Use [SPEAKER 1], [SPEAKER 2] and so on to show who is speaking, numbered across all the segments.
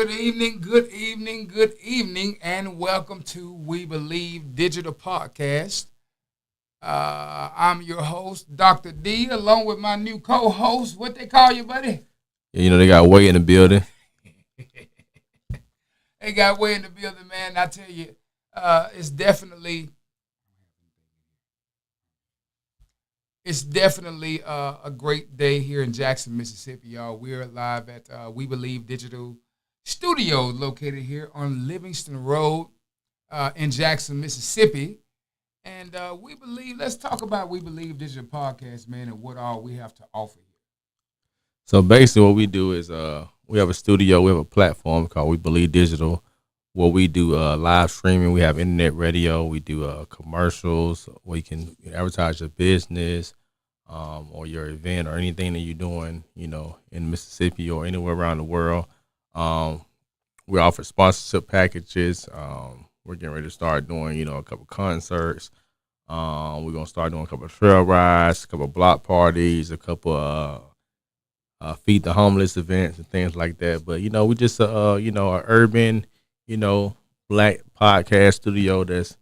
[SPEAKER 1] Good evening, good evening, good evening, and welcome to We Believe Digital Podcast. I'm your host, Dr. D, along with my new co-host. What they call you, buddy?
[SPEAKER 2] Yeah, you know, they got Way in the building.
[SPEAKER 1] They got Way in the building, man. I tell you, it's definitely a great day here in Jackson, Mississippi, y'all. We're live at We Believe Digital Studio, located here on Livingston Road in Jackson, Mississippi. And let's talk about We Believe Digital Podcast, man, and what all we have to offer here.
[SPEAKER 2] So basically what we do is we have a studio, we have a platform called We Believe Digital, where we do live streaming. We have internet radio, we do commercials, where you can advertise your business or your event or anything that you're doing, you know, in Mississippi or anywhere around the world. We offer sponsorship packages. We're getting ready to start doing, you know, a couple concerts. We're going to start doing a couple of trail rides, a couple of block parties, a couple feed the homeless events and things like that. But, you know, we just, you know, an urban, you know, black podcast studio that's,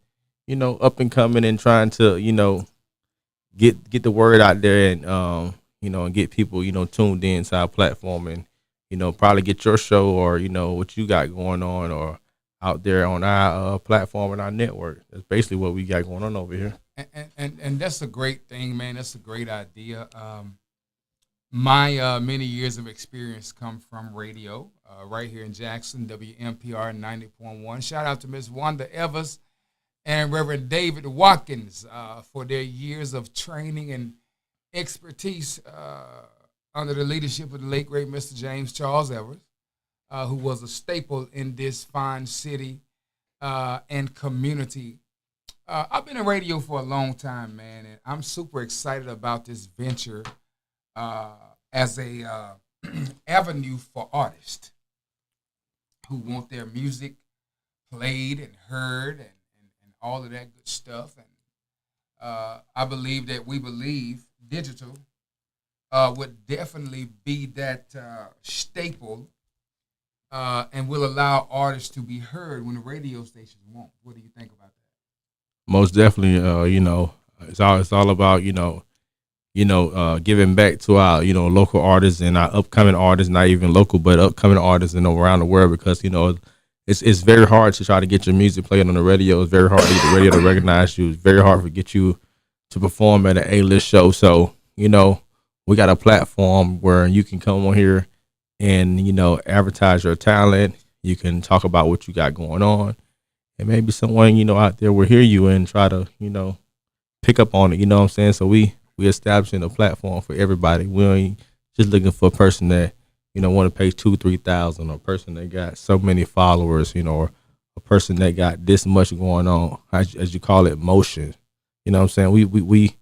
[SPEAKER 2] you know, up and coming and trying to, you know, get the word out there and, you know, and get people, you know, tuned in to our platform and, you know, probably get your show or, you know, what you got going on or out there on our platform and our network. That's basically what we got going on over here.
[SPEAKER 1] And that's a great thing, man. That's a great idea. My many years of experience come from radio right here in Jackson, WMPR 90.1. Shout out to Miss Wanda Evers and Reverend David Watkins for their years of training and expertise under the leadership of the late, great Mr. James Charles Evers, who was a staple in this fine city and community. I've been in radio for a long time, man, and I'm super excited about this venture as a avenue for artists who want their music played and heard and all of that good stuff. And I believe that We Believe Digital would definitely be that staple and will allow artists to be heard when the radio stations won't. What do you think about that?
[SPEAKER 2] Most definitely, you know, it's all about, you know, giving back to our, you know, local artists and our upcoming artists, not even local, but upcoming artists, you know, around the world, because, you know, it's very hard to try to get your music played on the radio. It's very hard to get the radio to recognize you. It's very hard to get you to perform at an A-list show. So, you know, we got a platform where you can come on here and, you know, advertise your talent. You can talk about what you got going on. And maybe someone, you know, out there will hear you and try to, you know, pick up on it. You know what I'm saying? So we establishing a platform for everybody. We ain't just looking for a person that, you know, want to pay $2,000-$3,000, or a person that got so many followers, you know, or a person that got this much going on, as you call it, motion. You know what I'm saying? We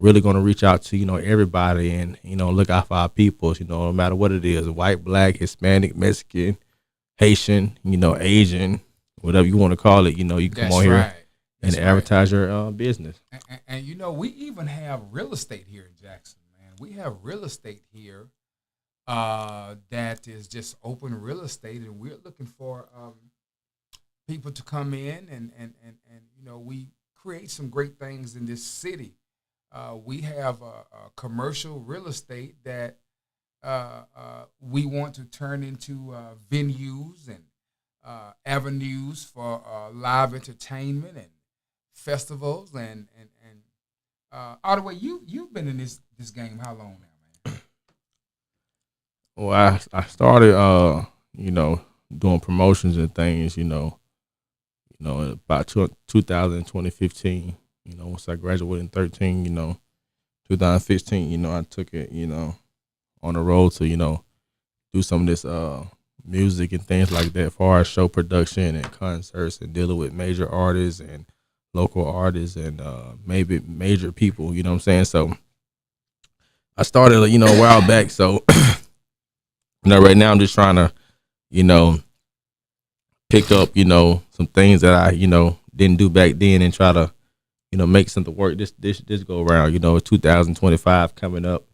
[SPEAKER 2] really going to reach out to, you know, everybody and, you know, look out for our peoples, you know, no matter what it is, white, black, Hispanic, Mexican, Haitian, you know, Asian, whatever you want to call it, you know, you come on here and advertise your business.
[SPEAKER 1] And, you know, we even have real estate here in Jackson, man. We have real estate here that is just open real estate, and we're looking for people to come in and you know, we create some great things in this city. We have a commercial real estate that we want to turn into venues and avenues for live entertainment and festivals and Ottaway, you've been in this game how long now, man?
[SPEAKER 2] Well, I started you know, doing promotions and things, you know, about 2015. You know, once I graduated in 13, you know, 2015, you know, I took it, you know, on the road to, you know, do some of this music and things like that, as far as show production and concerts and dealing with major artists and local artists and maybe major people, you know what I'm saying? So I started, you know, a while back. So, you know, right now I'm just trying to, you know, pick up, you know, some things that I, you know, didn't do back then and try to, you know, make something work this go around. You know, 2025 coming up,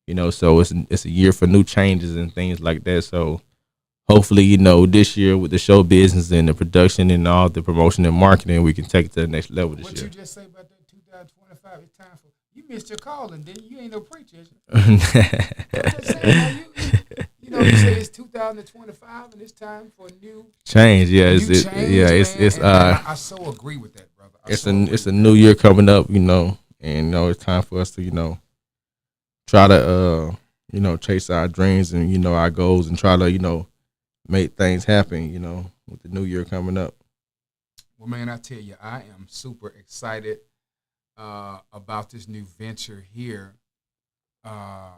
[SPEAKER 2] you know, so it's a year for new changes and things like that. So hopefully, this year with the show business and the production and all the promotion and marketing, we can take it to the next level this
[SPEAKER 1] What
[SPEAKER 2] year.
[SPEAKER 1] you just say about that 2025? It's time for you missed your calling, didn't you? You ain't no preacher. I'm just saying, now you say it's 2025 and it's time for a new
[SPEAKER 2] Change, yeah,
[SPEAKER 1] new change,
[SPEAKER 2] it's
[SPEAKER 1] and I so agree with that, brother.
[SPEAKER 2] it's a new year coming up, and it's time for us to try to chase our dreams and our goals and try to make things happen, with the new year coming up.
[SPEAKER 1] Well, man, I tell you, I am super excited about this new venture here, and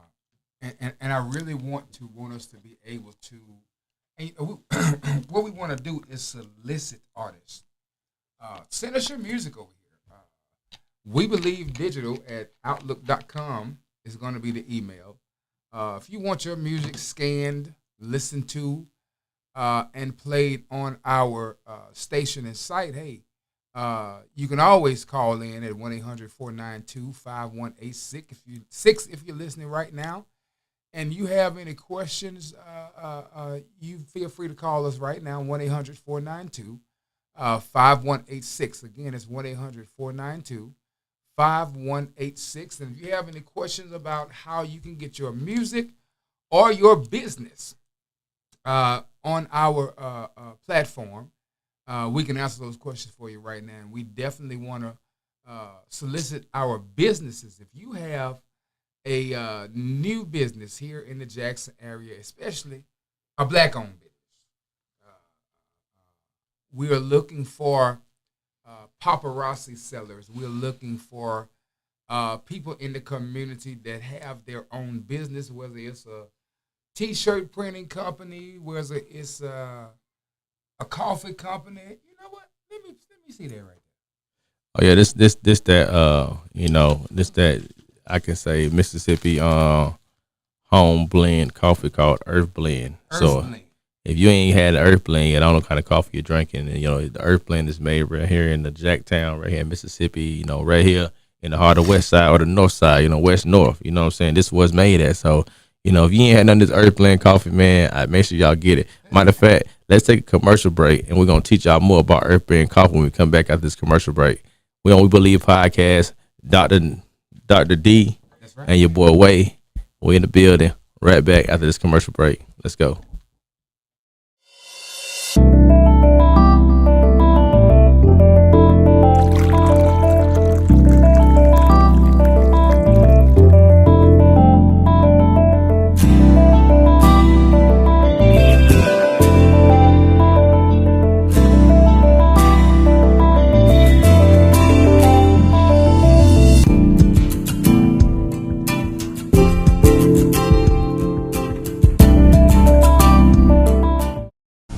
[SPEAKER 1] I really want us to be able to. And what we want to do is solicit artists. Send us your music over here. We believe digital at outlook.com is going to be the email. If you want your music scanned, listened to, and played on our station and site, hey, you can always call in at 1-800-492-5186 if you're listening right now. And you have any questions, you feel free to call us right now, 1-800-492-5186. Again, it's 1-800-492-5186. And if you have any questions about how you can get your music or your business on our platform, we can answer those questions for you right now. And we definitely want to solicit our businesses. If you have a new business here in the Jackson area, especially a black-owned business, we are looking for paparazzi sellers. We're looking for people in the community that have their own business, whether it's a T-shirt printing company, whether it's a coffee company. You know what? Let me see that right there.
[SPEAKER 2] Oh yeah, this that I can say Mississippi home blend coffee called Earth Blend.
[SPEAKER 1] Blend.
[SPEAKER 2] If you ain't had the Earth Blend, I don't know what kind of coffee you're drinking. And the Earth Blend is made right here in the Jacktown, right here in Mississippi. Right here in the heart of West Side or the North Side. West North. You know what I'm saying? This was made at. So if you ain't had none of this Earth Blend coffee, man, make sure y'all get it. Matter of fact, let's take a commercial break, and we're gonna teach y'all more about Earth Blend coffee when we come back after this commercial break. We Believe podcast, Dr. D, that's right, and your boy Way. We're in the building. Right back after this commercial break. Let's go.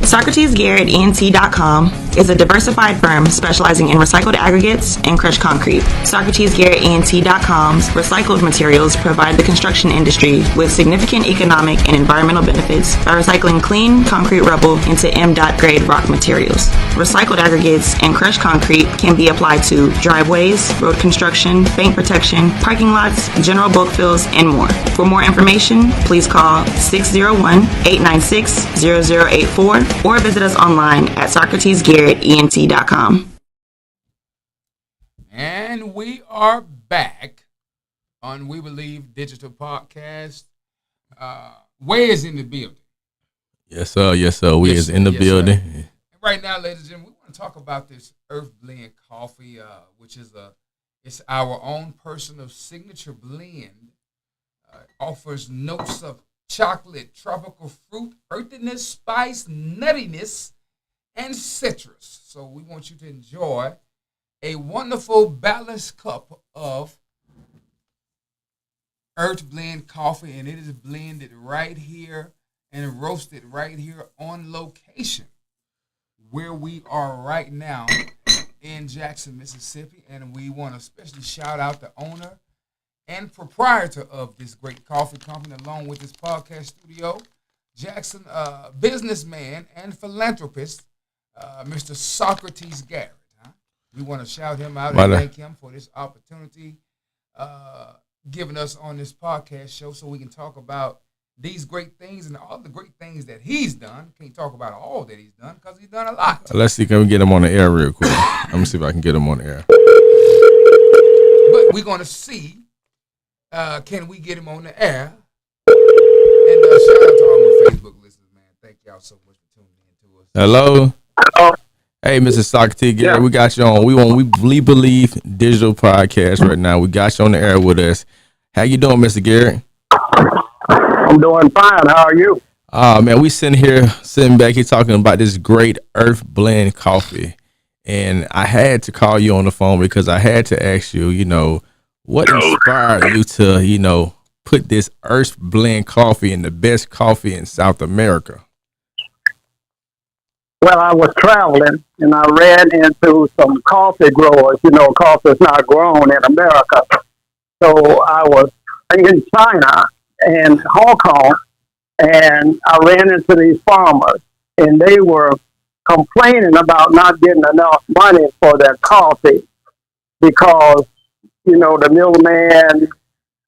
[SPEAKER 3] SocratesGarrettENT.com is a diversified firm specializing in recycled aggregates and crushed concrete. SocratesGarrettENT.com's recycled materials provide the construction industry with significant economic and environmental benefits by recycling clean concrete rubble into M.Dot grade rock materials. Recycled aggregates and crushed concrete can be applied to driveways, road construction, bank protection, parking lots, general bulk fills, and more. For more information, please call 601-896-0084 or visit us online at SocratesGarrettENT.com.
[SPEAKER 1] And we are back on We Believe Digital Podcast. Way is in the building.
[SPEAKER 2] Yes, sir. We is in the building.
[SPEAKER 1] Sir. Right now, ladies and gentlemen, we want to talk about this Earth Blend coffee, which is it's our own personal signature blend. Offers notes of chocolate, tropical fruit, earthiness, spice, nuttiness, and citrus. So we want you to enjoy a wonderful balanced cup of Earth Blend coffee, and it is blended right here and roasted right here on location where we are right now in Jackson, Mississippi. And we want to especially shout out the owner and proprietor of this great coffee company, along with this podcast studio, Jackson businessman and philanthropist, Mr. Socrates Garrett. We want to shout him out and thank him for this opportunity giving us on this podcast show so we can talk about these great things and all the great things that he's done. Can't talk about all that he's done because he's done a lot.
[SPEAKER 2] Let's see, can we get him on the air real quick? Let me see if I can get him on the air.
[SPEAKER 1] But we're going to see, can we get him on the air? And shout out to all my Facebook listeners, man. Thank y'all so much for tuning in to us.
[SPEAKER 2] Hello?
[SPEAKER 4] Hello.
[SPEAKER 2] Hey, Mr. Socrates, Gary,
[SPEAKER 4] Yeah.
[SPEAKER 2] we got you on. We Believe Digital Podcast right now. We got you on the air with us. How you doing, Mr. Gary?
[SPEAKER 4] I'm doing fine. How are you?
[SPEAKER 2] Man, we sitting back here talking about this great Earth Blend coffee. And I had to call you on the phone because I had to ask you, what inspired you to, put this Earth Blend coffee in the best coffee in South America?
[SPEAKER 4] Well, I was traveling and I ran into some coffee growers. Coffee is not grown in America. So I was in China and Hong Kong, and I ran into these farmers, and they were complaining about not getting enough money for their coffee because, the middleman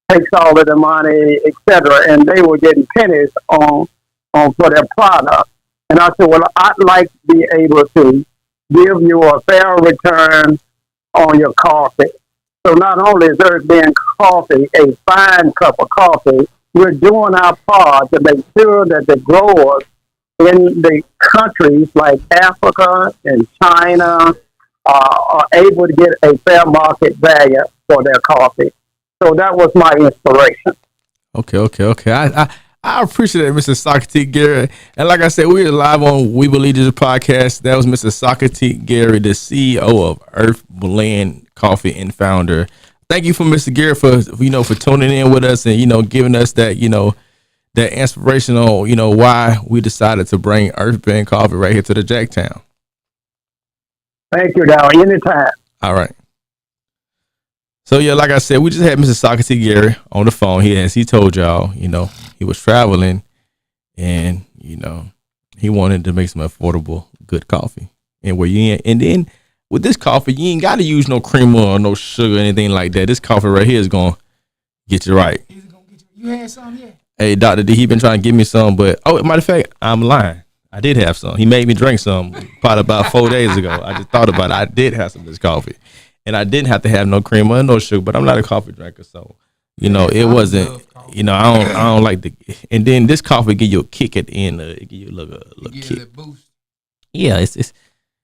[SPEAKER 4] takes all of the money, etc., and they were getting pennies on for their product. And I said, well, I'd like to be able to give you a fair return on your coffee. So not only is Earth Blend Coffee a fine cup of coffee, we're doing our part to make sure that the growers in the countries like Africa and China are able to get a fair market value for their coffee. So that was my inspiration.
[SPEAKER 2] Okay. I appreciate it, Mr. Socrates Gary. And like I said, we are live on We Believe Digital Podcast. That was Mr. Socrates Gary, the CEO of Earth Blend Coffee and founder. Thank you for Mr. Gary for tuning in with us and giving us that that inspirational why we decided to bring Earth Blend Coffee right here to the Jacktown.
[SPEAKER 4] Thank you, Dow. Anytime.
[SPEAKER 2] All right. So yeah, like I said, we just had Mr. Socrates Gary on the phone here, as he told y'all, he was traveling, and he wanted to make some affordable, good coffee. And then with this coffee, you ain't got to use no creamer or no sugar or anything like that. This coffee right here is gonna get you right.
[SPEAKER 1] Is it gonna get you had some yet?
[SPEAKER 2] Hey, Dr. D, he been trying to give me some, but matter of fact, I'm lying. I did have some. He made me drink some probably about 4 days ago. I just thought about it. I did have some of this coffee. And I didn't have to have no cream or no sugar, but I'm not a coffee drinker, so it wasn't. I don't like the. And then this coffee give you a kick at the end. It give you a little kick.
[SPEAKER 1] A boost.
[SPEAKER 2] Yeah, it's.
[SPEAKER 1] Is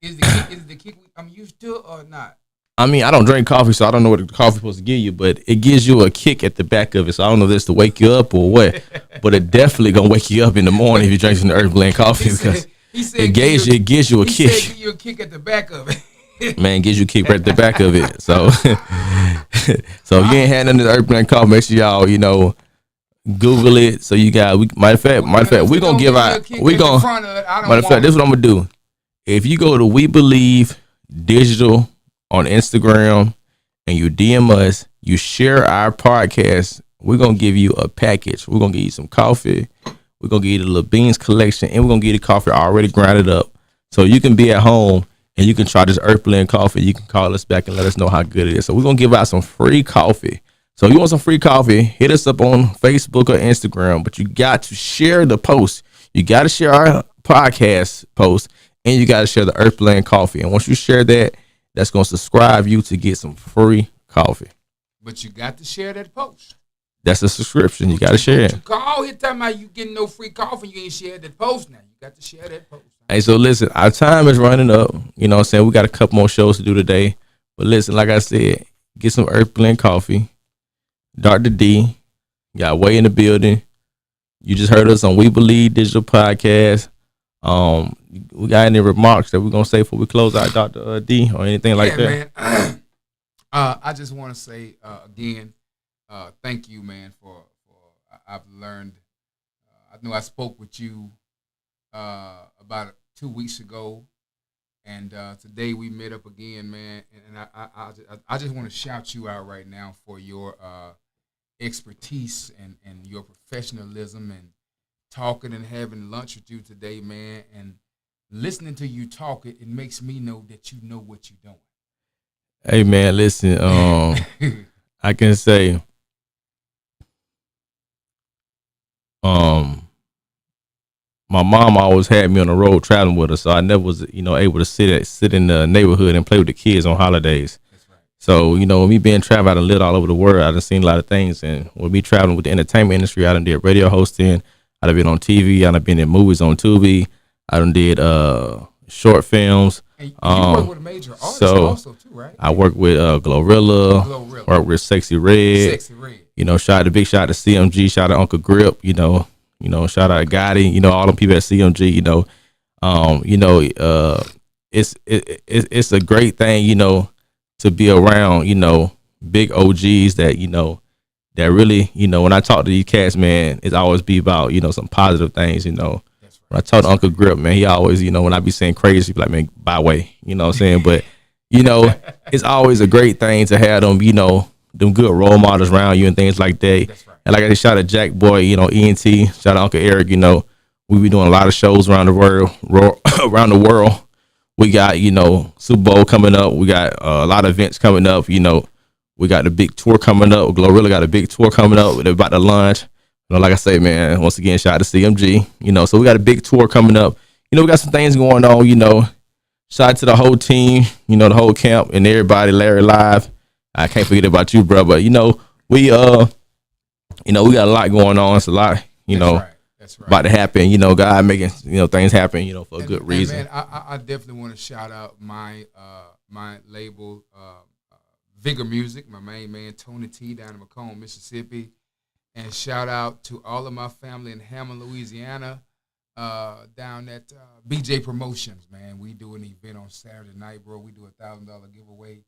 [SPEAKER 1] the kick I'm used to or not?
[SPEAKER 2] I mean, I don't drink coffee, so I don't know what the coffee's supposed to give you, but it gives you a kick at the back of it. So I don't know if this to wake you up or what, but it definitely gonna wake you up in the morning if you drink some Earth Blend coffee because it gives you a kick.
[SPEAKER 1] He said give you a kick at the back of it.
[SPEAKER 2] Man, gives you a kick right at the back of it. So, so if you ain't had none of the Earth Blend coffee, make sure y'all, Google it. So you got. Matter of fact, we're gonna give out. Matter of fact, this is what I'm gonna do. If you go to We Believe Digital on Instagram and you DM us, you share our podcast, we're gonna give you a package. We're gonna give you some coffee. We're gonna give you the little beans collection, and we're gonna give you the coffee already grinded up, so you can be at home. And you can try this Earth Blend coffee. You can call us back and let us know how good it is. So we're going to give out some free coffee. So if you want some free coffee, hit us up on Facebook or Instagram. But you got to share the post. You got to share our podcast post. And you got to share the Earth Blend coffee. And once you share that, that's going to subscribe you to get some free coffee.
[SPEAKER 1] But you got to share that post.
[SPEAKER 2] That's a subscription. You got to share it.
[SPEAKER 1] You call here talking about you getting no free coffee. You ain't shared that post now. You got to share that post.
[SPEAKER 2] Hey, so listen, our time is running up. You know what I'm saying? We got a couple more shows to do today. But listen, like I said, get some Earth Blend coffee. Dr. D, got Way in the building. You just heard us on We Believe Digital Podcast. We got any remarks that we're going to say before we close out, Dr. D, or anything like that?
[SPEAKER 1] Man. I just want to say, again, thank you, man, for I've learned. I know I spoke with you about 2 weeks ago, and today we met up again, man. And I just want to shout you out right now for your expertise and your professionalism and talking and having lunch with you today, man. And listening to you talk, it makes me know that you know what you're doing.
[SPEAKER 2] Hey, man, listen, I can say my mom always had me on the road traveling with her, so I never was, able to sit in the neighborhood and play with the kids on holidays.
[SPEAKER 1] That's right.
[SPEAKER 2] So, with me being traveling, I done lived all over the world. I done seen a lot of things, and with me traveling with the entertainment industry, I done did radio hosting. I done been on TV. I done been in movies on Tubi. I done did short films.
[SPEAKER 1] And you work with a major artist also too, right?
[SPEAKER 2] I work with Glorilla. Work with Sexy Red.
[SPEAKER 1] Sexy Red.
[SPEAKER 2] Big shout out to CMG. Shout out to Uncle Grip. Shout out to Gotti. All them people at CMG. It's a great thing. To be around. Big OGs that that really when I talk to these cats, man, it's always be about some positive things. When I talk to Uncle Grip, man, he always, when I be saying crazy, he be like, man, by way, what I'm saying? But, it's always a great thing to have them, them good role models around you and things like that.
[SPEAKER 1] That's right.
[SPEAKER 2] And like I just shout out Jack Boy, ENT, shout out Uncle Eric, we be doing a lot of shows around the world. We got, Super Bowl coming up. We got a lot of events coming up, we got the big tour coming up. Glorilla got a big tour coming up. They're about to launch. Like I say, man, once again, shout out to CMG. So we got a big tour coming up. We got some things going on, shout out to the whole team, the whole camp and everybody, Larry Live. I can't forget about you, bro. But, we we got a lot going on. It's a lot,
[SPEAKER 1] That's right.
[SPEAKER 2] about to happen. God making, things happen, for a good reason.
[SPEAKER 1] Man, I definitely want to shout out my label, Vigor Music, my main man, Tony T, down in Macomb, Mississippi. And shout out to all of my family in Hammond, Louisiana, down at BJ Promotions, man. We do an event on Saturday night, bro. We do $1,000 giveaway.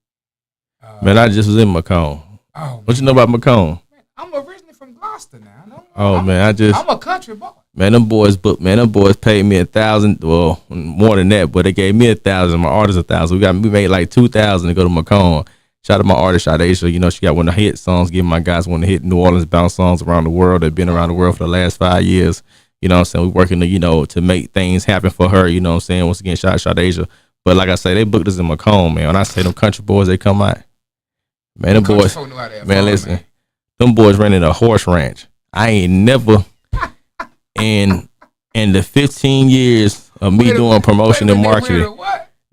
[SPEAKER 2] Man, I just was in Macomb.
[SPEAKER 1] Oh,
[SPEAKER 2] what you know about Macomb?
[SPEAKER 1] Man, I'm originally from Gloucester now.
[SPEAKER 2] I'm
[SPEAKER 1] a country boy.
[SPEAKER 2] Man, them boys paid me $1,000. Well, more than that, but they gave me $1,000. My artist $1,000. We made like $2,000 to go to Macomb. Shout out to my artist, Aisha. She got one of the hit songs, giving my guys one of the hit New Orleans bounce songs around the world. They've been around the world for the last 5 years. What I'm saying? We're working to, to make things happen for her. What I'm saying? Once again, shout out to Aisha. But like I say, they booked us in Macomb, man. When I say them country boys, they come out. Man, them boys, man, listen. Them boys rented a horse ranch. I ain't never, in the 15 years of me doing promotion and marketing,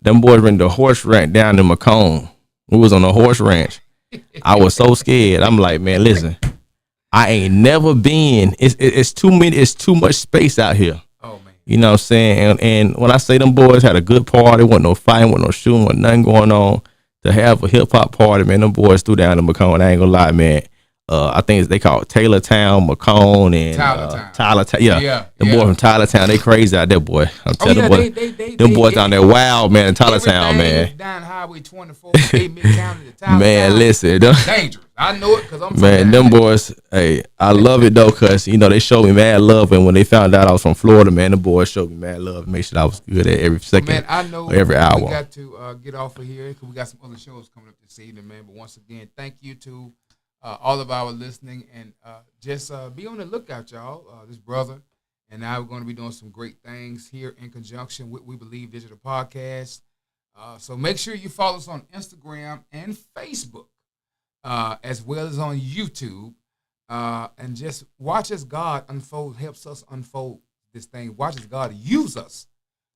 [SPEAKER 2] them boys rented a horse ranch down in Macomb. We was on a horse ranch. I was so scared. I'm like, man, listen, I ain't never been. It's too much space out here.
[SPEAKER 1] Oh man.
[SPEAKER 2] You know what I'm saying? And when I say them boys had a good party, wasn't no fighting, wasn't no shooting, wasn't nothing going on. To have a hip hop party, man, them boys threw down in Macomb. I ain't gonna lie, man. I think they call it Taylortown, Macomb, and Tylertown. Yeah. The boy from Tylertown, they crazy out there, boy. I'm telling you, them boys down there wild, man, in Tylertown, man.
[SPEAKER 1] Down Highway 24, mid-county to Tylertown.
[SPEAKER 2] Man, listen.
[SPEAKER 1] Dangerous. I know it because I'm from
[SPEAKER 2] man, them boys, hey, I love it, though, because, they showed me mad love. And when they found out I was from Florida, man, the boys showed me mad love and make sure I was good at every second,
[SPEAKER 1] man, I know
[SPEAKER 2] every hour.
[SPEAKER 1] We got to get off of here because we got some other shows coming up this evening, man. But once again, thank you to all of our listening, and just be on the lookout, y'all. This brother and I are going to be doing some great things here in conjunction with We Believe Digital Podcast. So make sure you follow us on Instagram and Facebook, as well as on YouTube, and just watch as God helps us unfold this thing. Watch as God use us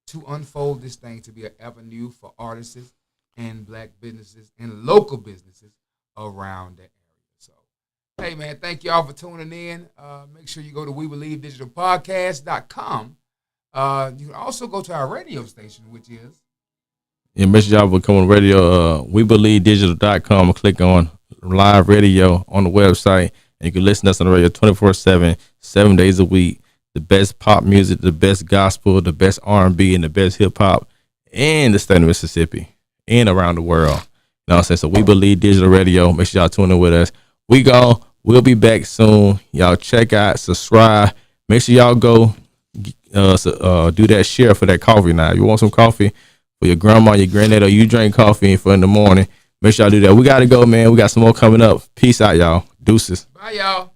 [SPEAKER 1] to unfold this thing to be an avenue for artists and black businesses and local businesses around that area. So, hey, man, thank y'all for tuning in. Make sure you go to WeBelieveDigitalPodcast.com. You can also go to our radio station, which is...
[SPEAKER 2] Yeah, make sure y'all become on radio, WeBelieveDigital.com, and click on live radio on the website. And you can listen to us on the radio 24/7, 7 days a week. The best pop music, the best gospel, the best R&B, and the best hip-hop in the state of Mississippi and around the world. You know what I'm saying? So We Believe Digital Radio. Make sure y'all tune in with us. We'll be back soon. Y'all check out, subscribe. Make sure y'all go do that share for that coffee now. You want some coffee for your grandma, your granddad, or you drink coffee for in the morning, make sure y'all do that. We got to go, man. We got some more coming up. Peace out, y'all. Deuces.
[SPEAKER 1] Bye, y'all.